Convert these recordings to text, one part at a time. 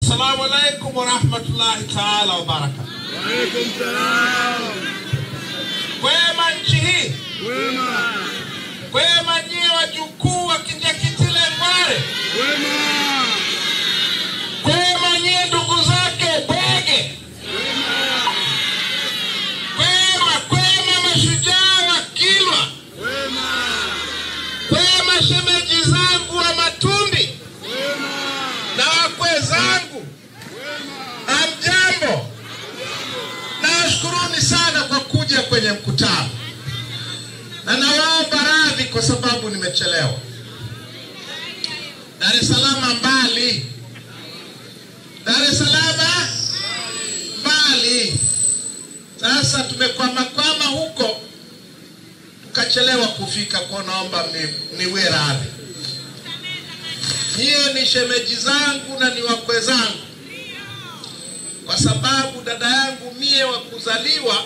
Assalamu alaikum wa rahmatullahi ta'ala wa barakatuh. Wa alaikum salam. Kwema nchi hii? Kwema. Kwema nyie wajukuu wa Kinjekitile Ngware? Kwema. Kwema nyie ndugu zake Bwege? Kwema. Kwema mashujaa wa Kilwa? Kwema shemeji zangu wa Matumbi? Na wakwe zangu? Hamjambo? Nawashukuruni sana kwa kuja kwenye mkutano. Na nawaomba radhi kwa sababu nimechelewa. Dar es Salaam mbali. Dar es Salaam mbali. Sasa tumekwama huko. Tukachelewa kufika, kwa naomba niwe radhi. Hiyo ni shemeji zangu na ni wakwe zangu. Kwa sababu dada yangu mie wa kuzaliwa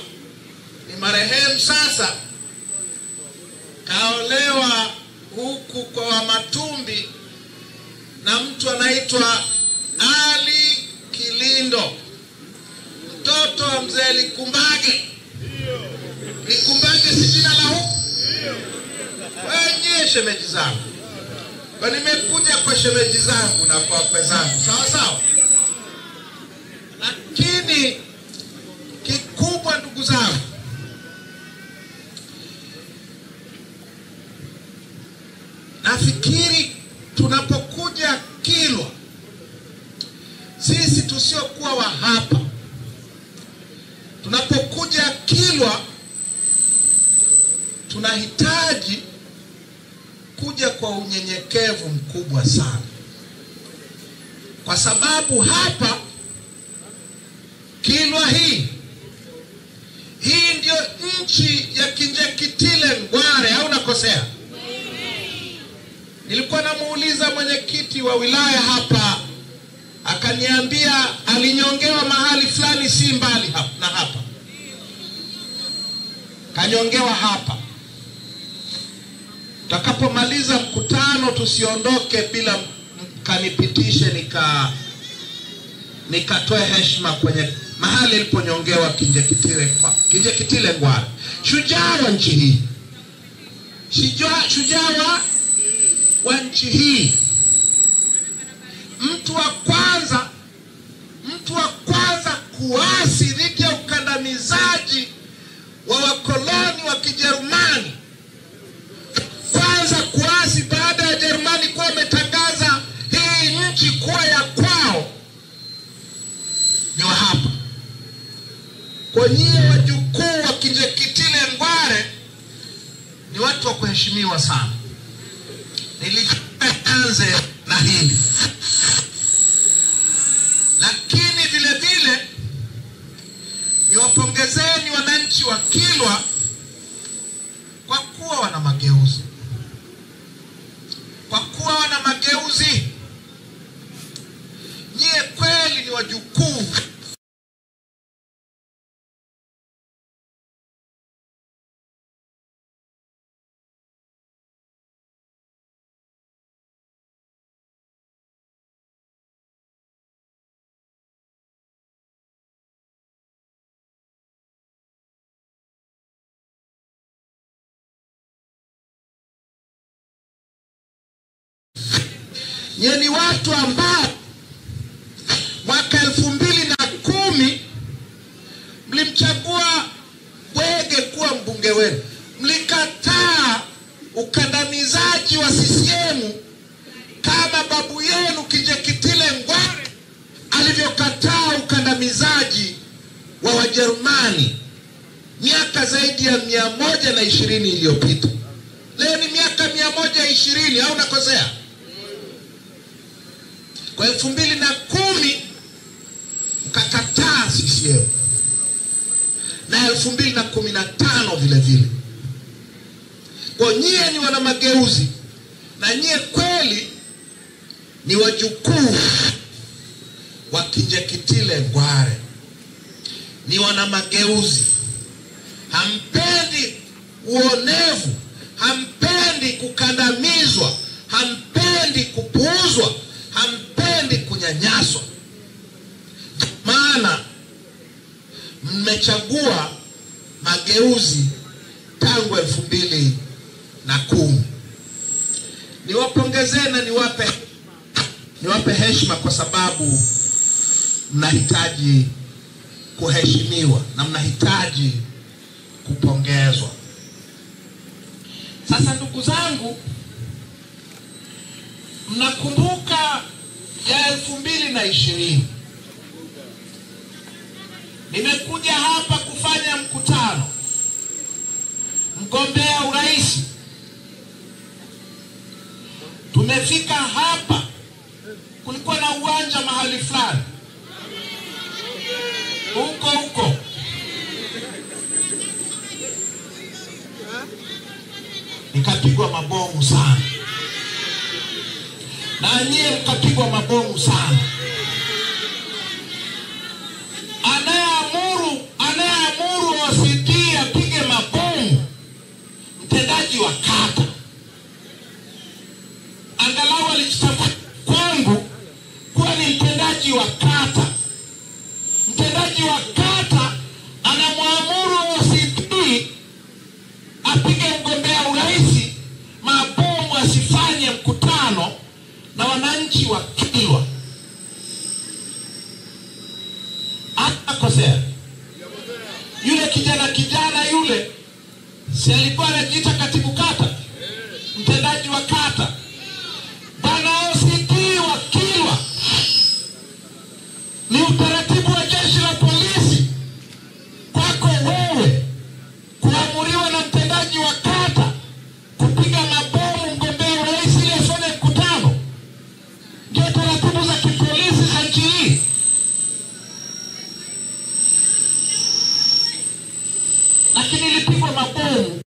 ni marehemu sasa. Kaolewa huku kwa Wamatumbi na mtu anaitwa Ali Kilindo, mtoto wa mzee Likumbage. Likumbage si jina la huku? Wenye shemeji zangu. Kwa nimekuja kwa shemeji zangu na kwa wakwe zangu. Sawa sawa. Lakini kikubwa ndugu zangu, nafikiri tunapokuja Kilwa, sisi tusiokuwa wa hapa, tunapokuja Kilwa tunahitaji kuja kwa unyenyekevu mkubwa sana. Kwa sababu hapa Kilwa hii ndio nchi ya Kinjekitile Ngware, au nakosea? Nilikuwa namuuliza mwenyekiti wa wilaya hapa, akaniambia alinyongewa mahali fulani si mbali hapa na hapa. Kanyongewa hapa. Tutakapomaliza mkutano tusiondoke bila kanipitishe nikatoe heshima kwenye mahali iliponyongewa Kinjekitile Ngware. Shujaa wa nchi hii. Shujaa wa nchi hii. Mtu wa kwanza kuasi dhidi ya ukandamizaji wa wakoloni wa Kijerumani. Kwanza kuasi baada ya Jerumani kuwa umetangaza hii nchi kuwa ya kwao, ni wa hapa. Kwa nyie wajukuu wa Kinjekitile Ngware ni watu wa kuheshimiwa sana. Nilianze na hili. Lakini vile vile niwapongezeni wananchi wa Kilwa kwa kuwa wana mageuzi. Kwa kuwa wana mageuzi. Nyie kweli ni wajukuu. Nyie ni watu ambao mwaka 2010 mlimchagua Bwege kuwa mbunge wenu. Mlikataa ukandamizaji wa CCM kama babu yenu Kinjekitile Ngware alivyokataa ukandamizaji wa Wajerumani miaka zaidi ya 120 iliyopita. Leo ni miaka 120, au nakosea? Kwa 2010 mkakataa CCM, na 2015 vile vile. Kwa nyie ni wana mageuzi, na nyie kweli ni wajukuu wa Kinjekitile Ngware, ni wana mageuzi. Hampendi uonevu, hampendi kukandamizwa, hampendi kupuuzwa, hampendi kunyanyaswa. maana mmechagua mageuzi tangu 2010. Niwapongezeni na niwape heshima kwa sababu mnahitaji kuheshimiwa na mnahitaji kupongezwa. Sasa ndugu zangu, mnakumbuka ya 2020 nimekuja hapa kufanya mkutano, mgombea urais. Tumefika hapa, kulikuwa na uwanja mahali fulani huko nikapigwa mabomu sana, na nyie mkapigwa mabomu sana. Anayeamuru OCD apige mabomu mtendaji wa kata. Angalau alijitambua kwangu kuwa ni mtendaji wa kata. Mtendaji wa kata anamwamuru OCD apige mgombea urais mabomu asifanye mkutano na wananchi wa Kilwa. Akakosea. Yule kijana yule si alikuwa anajiita katibu kata, mtendaji wa kata. Bwana OCD wa Kilwa, ni utaratibu wa jeshi la polisi kwako wewe kuamuriwa na mtendaji wa kata kupiga mabomu mgombea urais ili asifanye mkutano. Ndio taratibu za kipolisi za nchi hii. Lakini ilipigwa mabomu.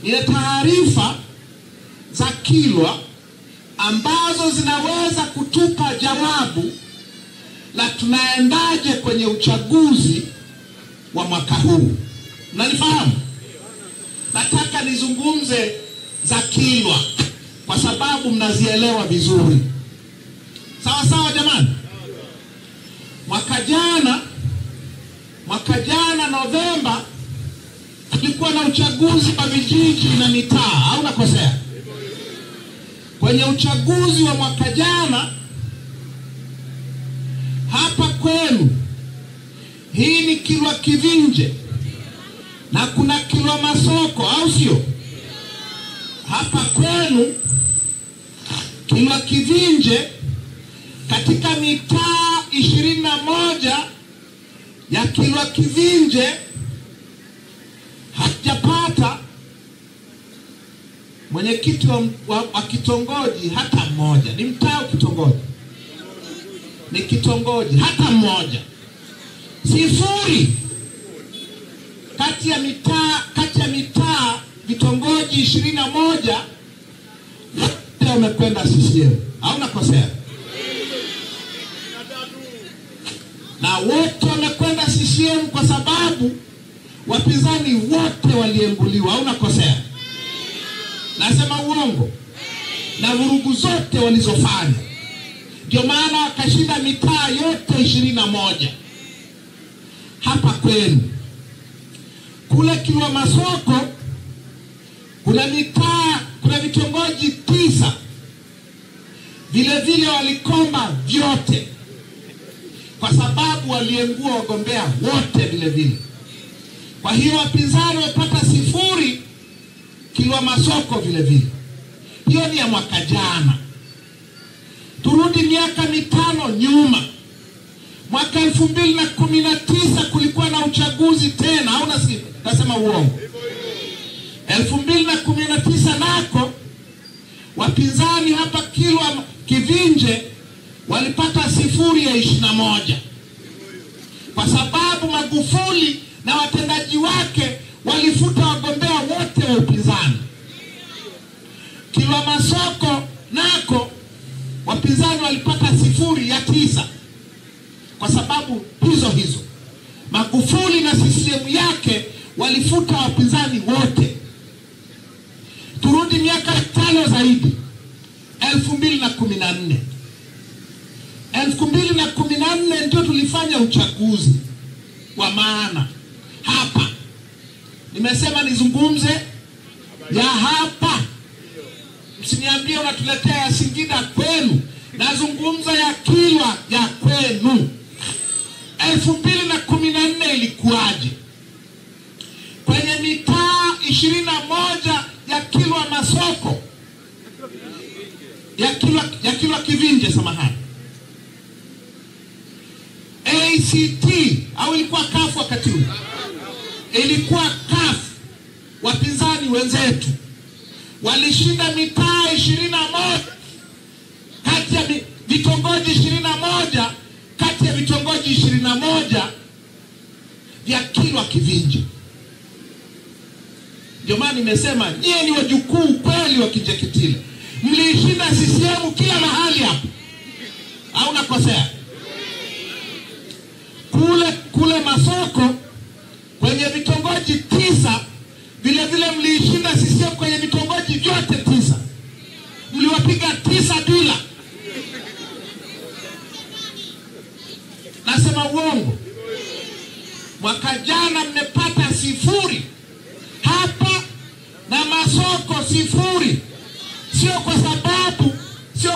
Ni taarifa za Kilwa ambazo zinaweza kutupa jawabu la tunaendaje kwenye uchaguzi wa mwaka huu. Mnanifahamu? Nataka nizungumze za Kilwa kwa sababu mnazielewa vizuri. Sawa sawa jamani? Mwaka jana Novemba kulikuwa na uchaguzi wa vijiji na mitaa, au nakosea? Kwenye uchaguzi wa mwaka jana hapa kwenu, hii ni Kilwa Kivinje na kuna Kilwa Masoko, au sio? Hapa kwenu Kilwa Kivinje, katika mitaa 21 ya Kilwa Kivinje hajapata mwenyekiti wa kitongoji hata mmoja. Ni mtaa kitongoji, ni kitongoji hata mmoja. Sifuri kati ya mitaa vitongoji 21 wote wamekwenda CCM, au nakosea? Na wote wamekwenda CCM kwa sababu wapinzani wote waliembuliwa, au nakosea? Nasema uongo? Na vurugu zote walizofanya, ndio maana wakashinda mitaa yote 21. Hapa kwenu kule Kilwa Masoko kuna vitongoji 9 vile walikomba vyote kwa sababu waliengua wagombea wote vile. Kwa hiyo wapinzani wamepata 0 Kilwa Masoko vile vile. Hiyo ni ya mwaka jana. Turudi miaka 5 nyuma. Mwaka 2019 kulikuwa na uchaguzi tena, au nasema uongo? 2019 nako wapinzani hapa Kilwa Kivinje walipata 0 kwa sababu Magufuli na watendaji wake walifuta wagombea wote wa upinzani. Kilwa Masoko nako wapinzani walipata 0 kwa sababu hizo. Magufuli na CCM yake walifuta wapinzani wote. Turudi miaka 5 zaidi. 2014. 2014 ndio tulifanya uchaguzi wa maana hapa. Nimesema nizungumze ya hapa. Msiniambie unatuletea ya Singida kwenu. Nazungumza ya Kilwa ya kwenu. 2014 ilikuwaje? Kwenye mitaa 21 ya Kilwa Masoko, ya Kilwa Kivinje, samahani, ACT au ilikuwa CUF wakati huo? Ilikuwa CUF. Wapinzani wenzetu walishinda mitaa 21 kati ya vitongoji 21 kati ya vitongoji 21 vya Kilwa Kivinje. Ndio maana nimesema nyie ni wajukuu kweli wa Kinjeketile. Mlishinda CCM kila mahali hapo, au nakosea? Kule Masoko kwenye vitongoji 9 vile vile mlishinda CCM kwenye vitongoji vyote 9. Mliwapiga 9 bila. Nasema uongo? Mwaka jana mmepata 0 hapa na Masoko 0. Sio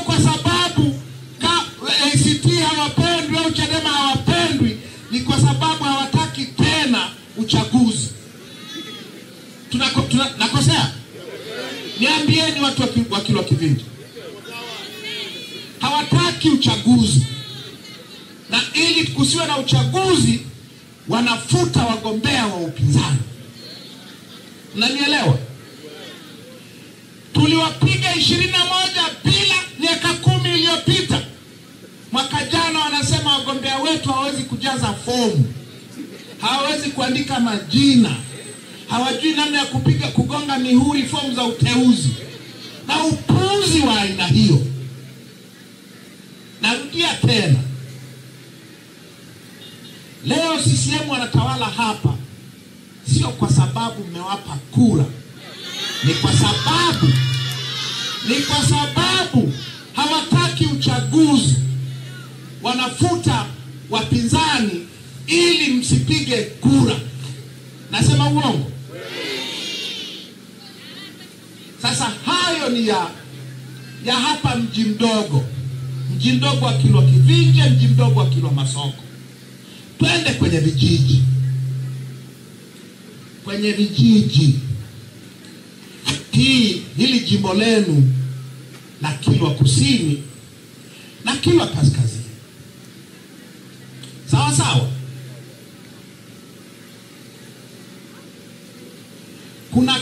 kwa sababu ACT hawapendwi au Chadema hawapendwi, ni kwa sababu hawataki tena uchaguzi. Nakosea? Niambieni watu wa Kilwa Kivinje. Hawataki uchaguzi. Na ili kusiwe na uchaguzi wanafuta wagombea wa upinzani. Unanielewa? Tuliwapiga 21 bila miaka 10 iliyopita. Mwaka jana wanasema wagombea wetu hawezi kujaza fomu, hawezi kuandika majina, hawajui namna ya kugonga mihuri fomu za uteuzi, na upuuzi wa aina hiyo. Narudia tena, leo CCM wanatawala hapa sio kwa sababu mmewapa kura, ni kwa sababu hawataki uchaguzi. Wanafuta wapinzani ili msipige kura. Nasema uongo? Sasa hayo ni ya hapa mji mdogo wa Kilwa Kivinje, mji mdogo wa Kilwa Masoko. Twende kwenye vijiji. Hili jimbo lenu la Kilwa Kusini na Kilwa Kaskazini, sawa. Kuna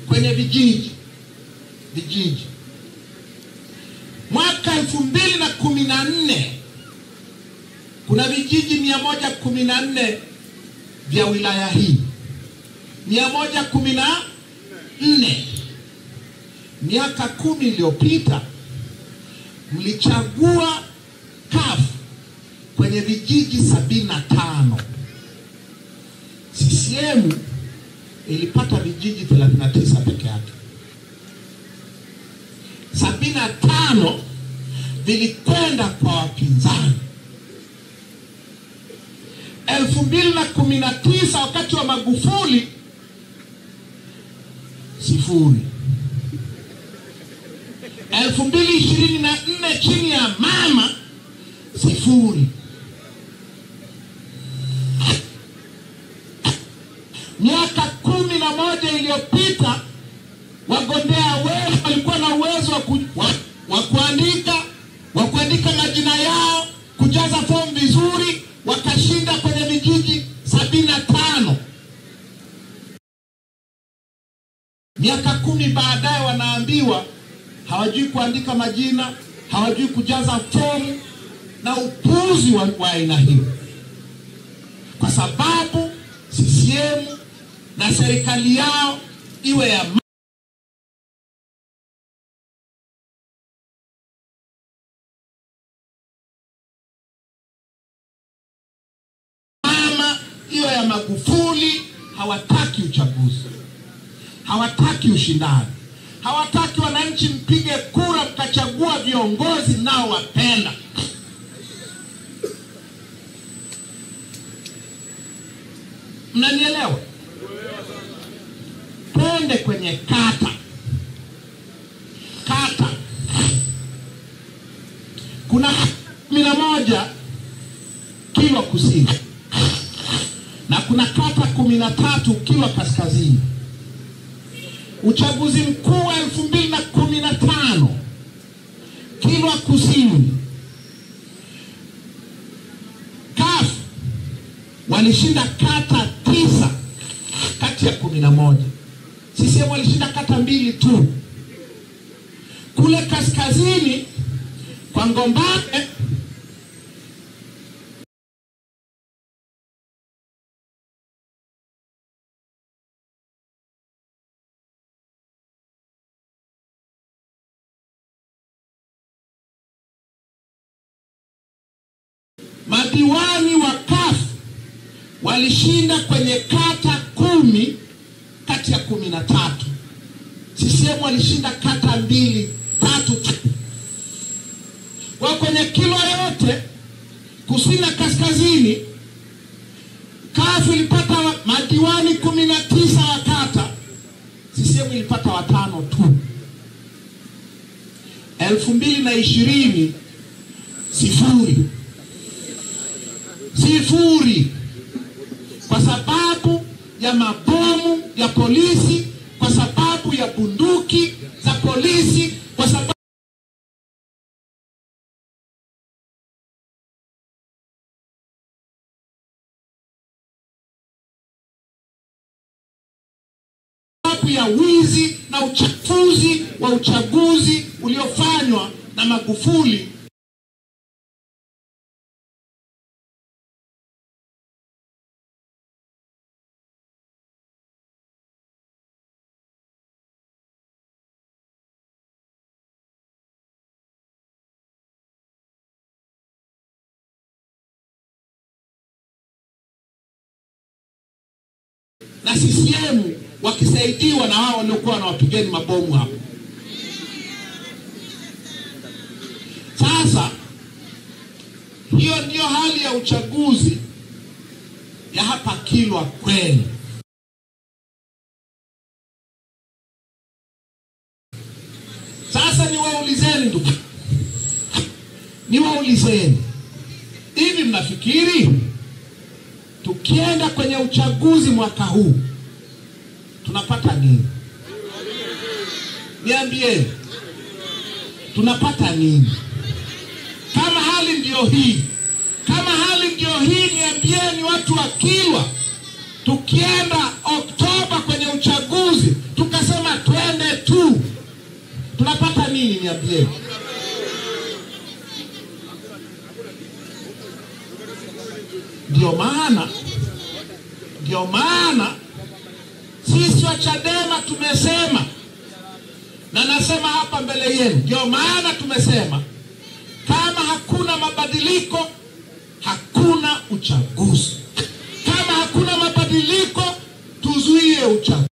kwenye vijiji mwaka 2014 kuna vijiji 114 vya wilaya hii. 114. Miaka 10 iliyopita mlichagua CUF kwenye vijiji 75. CCM ilipata vijiji 39 peke yake. 75 vilikwenda kwa wapinzani. 2019 wakati wa Magufuli 0. 2024 chini ya mama 0. Miaka 11 iliyopita wagombea wewe walikuwa na uwezo wa kuandika majina yao, kujaza fomu vizuri, wakashinda kwenye vijiji 75. Miaka 10 baadaye wanaambiwa hawajui kuandika majina, hawajui kujaza fomu, na upuzi wa aina hiyo. Kwa sababu CCM na serikali yao iwe ya mama, iwe ya Magufuli, hawataki uchaguzi. Hawataki ushindani. Hawataki wananchi mpige kura mkachagua viongozi nao wapenda. Mnanielewa? Twende kwenye kata. Kuna 11 Kilwa Kusini na kuna kata 13 Kilwa Kaskazini. Uchaguzi mkuu wa 2015 Kilwa Kusini, CUF walishinda kata 9 kati ya 11. CCM walishinda kata 2 tu. Kule kaskazini kwa Ngombale madiwani wa CUF walishinda kwenye kata 10 kati ya 13. CCM walishinda kata 2-3 tu. Kwa kwenye Kilwa yote kusini na kaskazini, CUF ilipata madiwani 19 wa kata, CCM ilipata 5 tu. 2020 sifuri, kwa sababu ya mabomu ya polisi, kwa sababu ya bunduki za polisi, kwa sababu ya wizi na uchafuzi wa uchaguzi uliofanywa na Magufuli. Na CCM wakisaidiwa na hao waliokuwa wanawapigeni mabomu hapo. Sasa hiyo ndio hali ya uchaguzi ya hapa Kilwa kwenu. Sasa niwaulizeni, hivi mnafikiri tukienda kwenye uchaguzi mwaka huu tunapata nini? Niambieni, tunapata nini? Kama hali ndio hii, niambieni watu wa Kilwa, tukienda Oktoba kwenye uchaguzi tukasema twende tu, tunapata nini? Niambieni. Ndio maana sisi wa Chadema tumesema, na nasema hapa mbele yenu, ndio maana tumesema kama hakuna mabadiliko hakuna uchaguzi. Kama hakuna mabadiliko tuzuie uchaguzi.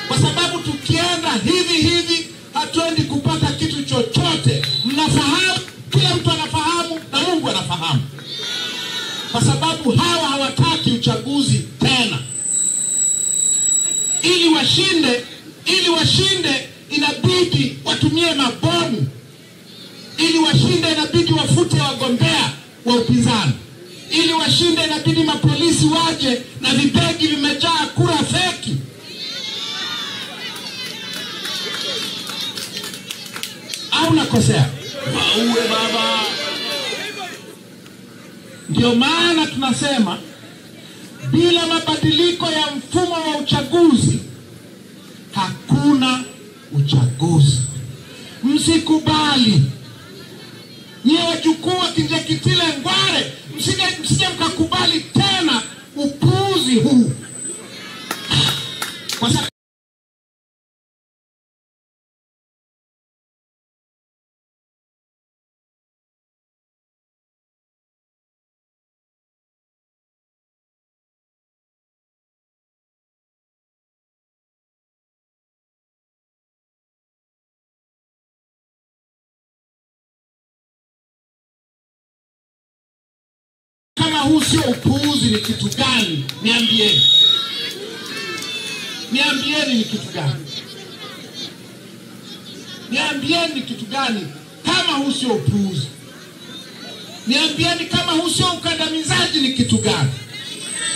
Kwa sababu tukienda hivi hatuendi kupata kitu chochote. Mnafahamu, kila mtu anafahamu na Mungu anafahamu. Kwa sababu hawa hawataki uchaguzi tena. washinde, ili washinde inabidi watumie mabomu. Ili washinde inabidi wafute wagombea wa upinzani. Ili washinde inabidi mapolisi waje na vibegi vimejaa kura feki. Au nakosea? Maue baba. Ndio maana tunasema bila mabadiliko ya mfumo wa uchaguzi hakuna uchaguzi. Msikubali. Nyie wajukuu wa Kinjekitile Ngware, msije mkakubali tena upuuzi huu. Kwa sababu kama huu sio upuuzi ni kitu gani? Niambieni. Niambieni ni kitu gani? Niambieni ni kitu gani kama huu sio upuuzi? Niambieni kama huu sio ukandamizaji ni kitu gani?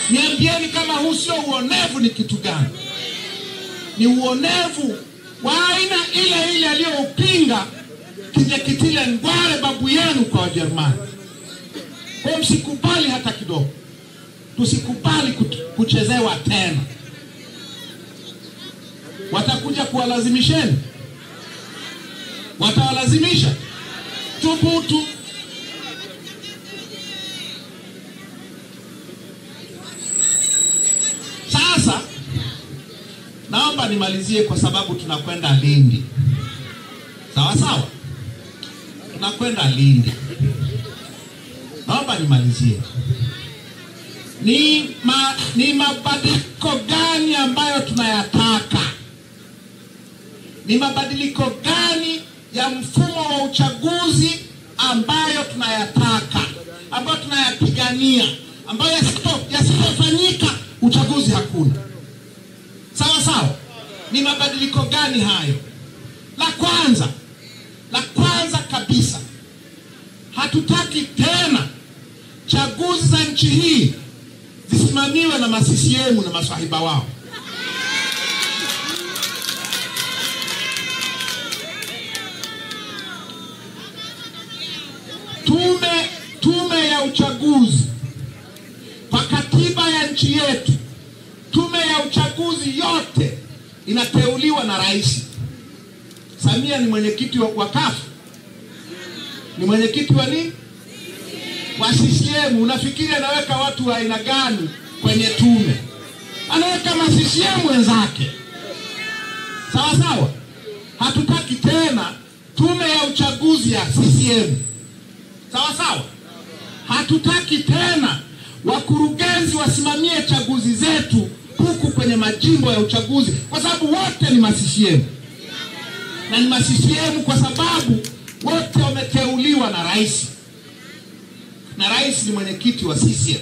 Niambieni kama huu sio uonevu ni kitu gani? Ni uonevu wa aina ile ile aliyoupinga Kinjekitile Ngware babu yenu kwa Wajerumani. Kwa msikubali hata kidogo. Tusikubali kuchezewa tena. Watakuja kuwalazimisheni. Watawalazimisha. Tubutu. Sasa naomba nimalizie kwa sababu tunakwenda Lindi. Sawa sawa? Tunakwenda Lindi. Naomba nimalizie. Ni mabadiliko gani ambayo tunayataka? Ni mabadiliko gani ya mfumo wa uchaguzi ambayo tunayataka, ambayo tunayapigania, ambayo yasipofanyika uchaguzi hakuna? Sawa sawa? Ni mabadiliko gani hayo? La kwanza kabisa, hatutaki tena chaguzi za nchi hii zisimamiwe na ma-CCM na maswahiba wao. Tume ya uchaguzi kwa katiba ya nchi yetu, tume ya uchaguzi yote inateuliwa na rais. Samia ni mwenyekiti wa CUF. Ni mwenyekiti wa nini? Wa CCM. Unafikiri anaweka watu wa aina gani kwenye tume? Anaweka ma-CCM wenzake. Sawa sawa? Hatutaki tena tume ya uchaguzi ya CCM. Sawa sawa? Hatutaki tena wakurugenzi wasimamie chaguzi zetu huku kwenye majimbo ya uchaguzi, kwa sababu wote ni ma-CCM. Na ni ma-CCM kwa sababu wote wameteuliwa na rais. Na rais ni mwenyekiti wa CCM.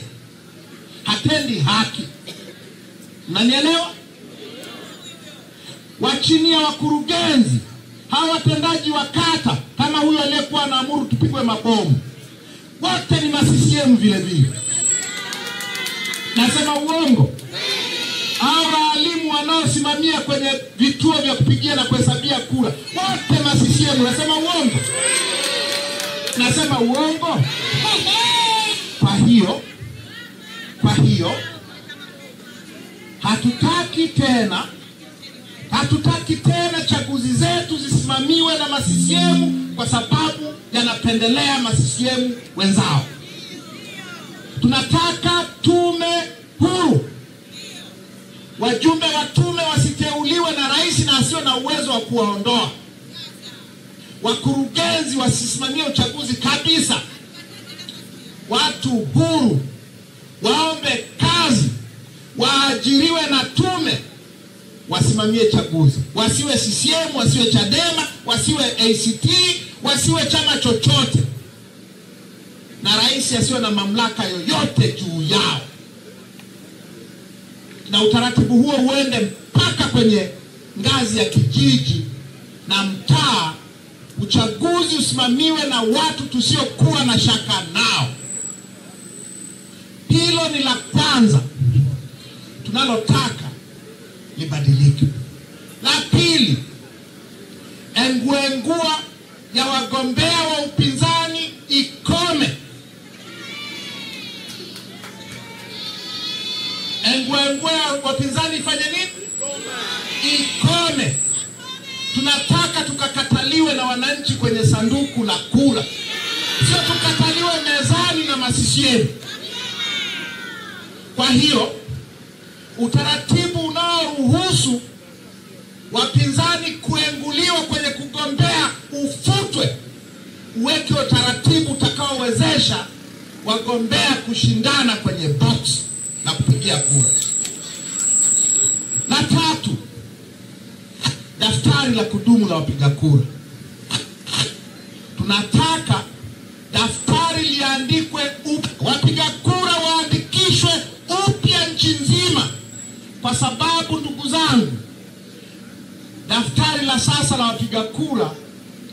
Hatendi haki. Mnanielewa? Wachini ya wakurugenzi, hawa watendaji wa kata, kama huyo aliyekuwa anaamuru tupigwe mabomu, wote ni ma-CCM vile vile. Nasema uongo? Hawa walimu wanaosimamia kwenye vituo vya kupigia na kuhesabia kura, wote ma-CCM. Nasema uongo? Nasema uongo? Kwa hiyo hatutaki tena chaguzi zetu zisimamiwe na ma-CCM kwa sababu yanapendelea ma-CCM wenzao. Tunataka tume huru. Wajumbe wa tume wasiteuliwe na rais na asio na uwezo wa kuwaondoa. Wakurugenzi wasisimamie uchaguzi kabisa. Watu huru waombe kazi, waajiriwe na tume, wasimamie chaguzi. Wasiwe CCM, wasiwe Chadema, wasiwe ACT, wasiwe chama chochote. Na rais asiwe na mamlaka yoyote juu yao. Na utaratibu huo uende mpaka kwenye ngazi ya kijiji na mtaa, uchaguzi usimamiwe na watu tusiokuwa na shaka nao. Hilo ni la kwanza tunalotaka libadilike. La pili, engwengua ya wagombea wa upinzani ikome. Engwengua ya wapinzani ifanye nini? Ikome. Tunataka tukakataliwe na wananchi kwenye sanduku la kura, sio tukataliwe mezani na masisiemu. Kwa hiyo utaratibu unaoruhusu wapinzani kuenguliwa kwenye kugombea ufutwe, uweke utaratibu utakaowezesha wagombea kushindana kwenye box na kupigia kura. La tatu, daftari la kudumu la wapiga kura. Tunataka daftari liandikwe upya, wapiga kura waandikishwe upya nchi nzima, kwa sababu ndugu zangu, daftari la sasa la wapiga kura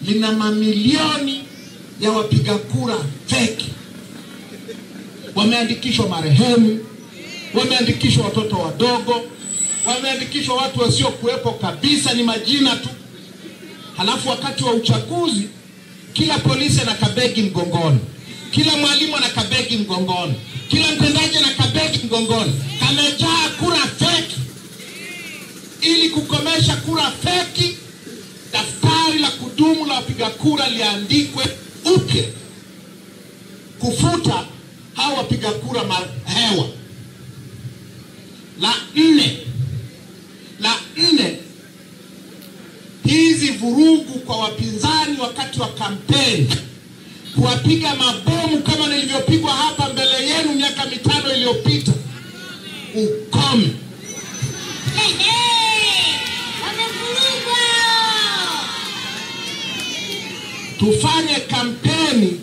lina mamilioni ya wapiga kura feki. Wameandikishwa marehemu, wameandikishwa watoto wadogo, wameandikishwa watu wasio kuwepo kabisa, ni majina tu. Halafu wakati wa uchaguzi, kila polisi ana kabegi mgongoni, kila mwalimu ana kabegi mgongoni, kila mtendaji ana kabegi mgongoni, kamejaa kura feki. Ili kukomesha kura feki, daftari la kudumu la wapiga kura liandikwe upya, kufuta hao wapiga kura mahewa. La nne, hizi vurugu kwa wapinzani wakati wa kampeni, kuwapiga mabomu kama nilivyopigwa hapa mbele yenu miaka 5 iliyopita, ukome. Tufanye kampeni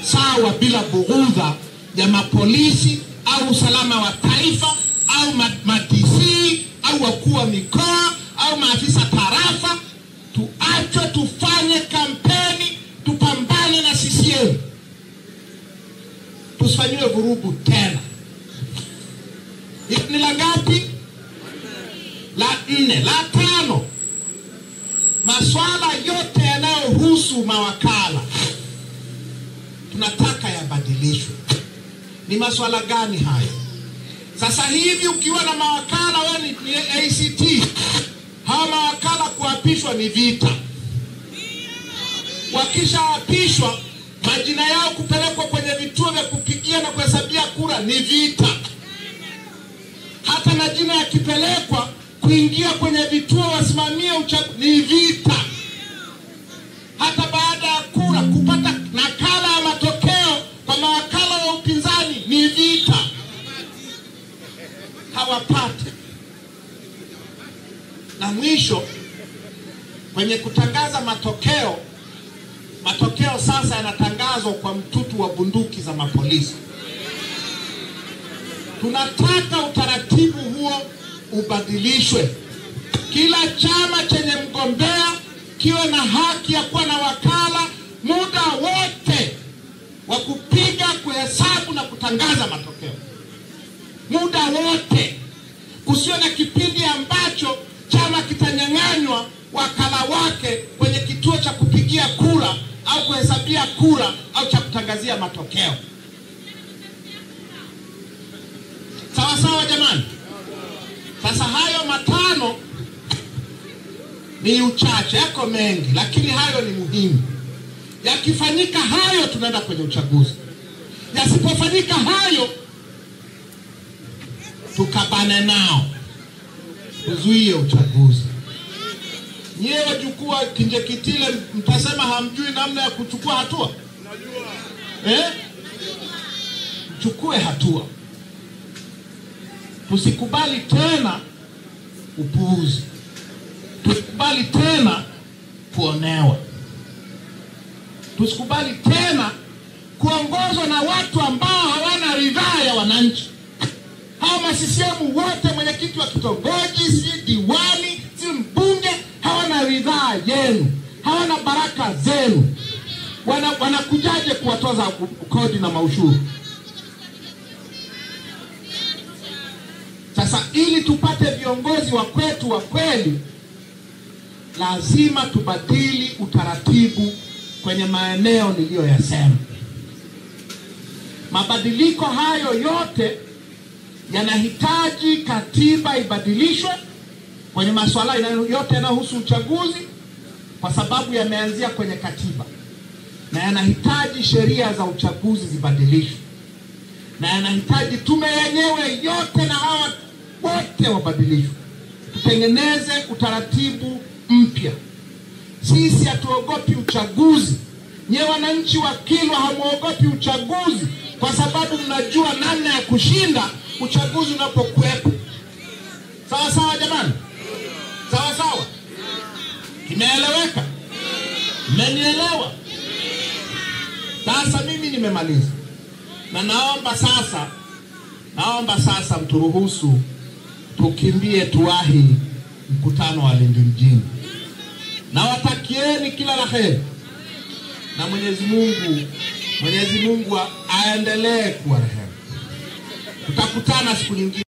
sawa, bila bughudha ya mapolisi au usalama wa taifa au ma-DC au wakuu wa mikoa au maafisa tarafa. Tuache tufanye kampeni, tupambane na CCM. Tusifanyiwe vurugu tena. Ni la ngapi? La 4. La 5, masuala yote yanayohusu mawakala tunataka yabadilishwe. Ni masuala gani hayo? Sasa hivi ukiwa na mawakala wewe ni ACT, hawa mawakala kuapishwa ni vita. Wakishaapishwa, majina yao kupelekwa kwenye vituo vya kupigia na kuhesabia kura ni vita. Hata majina yakipelekwa kuingia kwenye vituo wasimamie uchaguzi ni vita. Hata baada ya kura kupata nakala ya matokeo kwa mawakala wa upinzani ni vita. Hawapati. Na mwisho, kwenye kutangaza matokeo sasa yanatangazwa kwa mtutu wa bunduki za mapolisi. Tunataka utaratibu huo ubadilishwe. Kila chama chenye mgombea kiwe na haki ya kuwa na wakala muda wote wa kupiga, kuhesabu na kutangaza matokeo. Muda wote. Kusiwe na kipindi ambacho chama kitanyang'anywa wakala wake kwenye kituo cha kupigia kura au kuhesabia kura au cha kutangazia matokeo. Sawa sawa jamani? Sasa hayo 5 ni uchache, yako mengi, lakini hayo ni muhimu. Yakifanyika hayo, tunaenda kwenye uchaguzi. Yasipofanyika hayo, tukabane nao, tuzuie uchaguzi. Nyewe wajukuu wa Kinjekitile mtasema hamjui namna ya kuchukua hatua? Unajua. Chukue hatua. Tusikubali tena upuuzi. Tusikubali tena kuonewa. Tusikubali tena kuongozwa na watu ambao hawana ridhaa ya wananchi. Hao masisiemu wote, mwenyekiti wa kitongoji, si diwani, ridhaa yenu, hawana baraka zenu. Wanakujaje kuwatoza kodi na maushuru? Sasa ili tupate viongozi wa kwetu wa kweli, lazima tubadili utaratibu kwenye maeneo niliyoyasema. Mabadiliko hayo yote yanahitaji katiba ibadilishwe kwenye masuala yote yanayohusu uchaguzi, kwa sababu yameanzia kwenye katiba, na yanahitaji sheria za uchaguzi zibadilishwe, na yanahitaji tume yenyewe yote na hawa wote wabadilishwe. Tutengeneze utaratibu mpya. Sisi hatuogopi uchaguzi. Nyewe wananchi wa Kilwa hamuogopi uchaguzi, kwa sababu mnajua namna ya kushinda uchaguzi unapokuwepo. Sawa sawa jamani? Sawa sawa? Imeeleweka? Mmenielewa? Sasa mimi nimemaliza. Na naomba sasa mturuhusu tukimbie tuwahi mkutano wa Lindi mjini. Na watakieni kila la heri. Na Mwenyezi Mungu aendelee kuwa rehema. Tutakutana siku nyingine.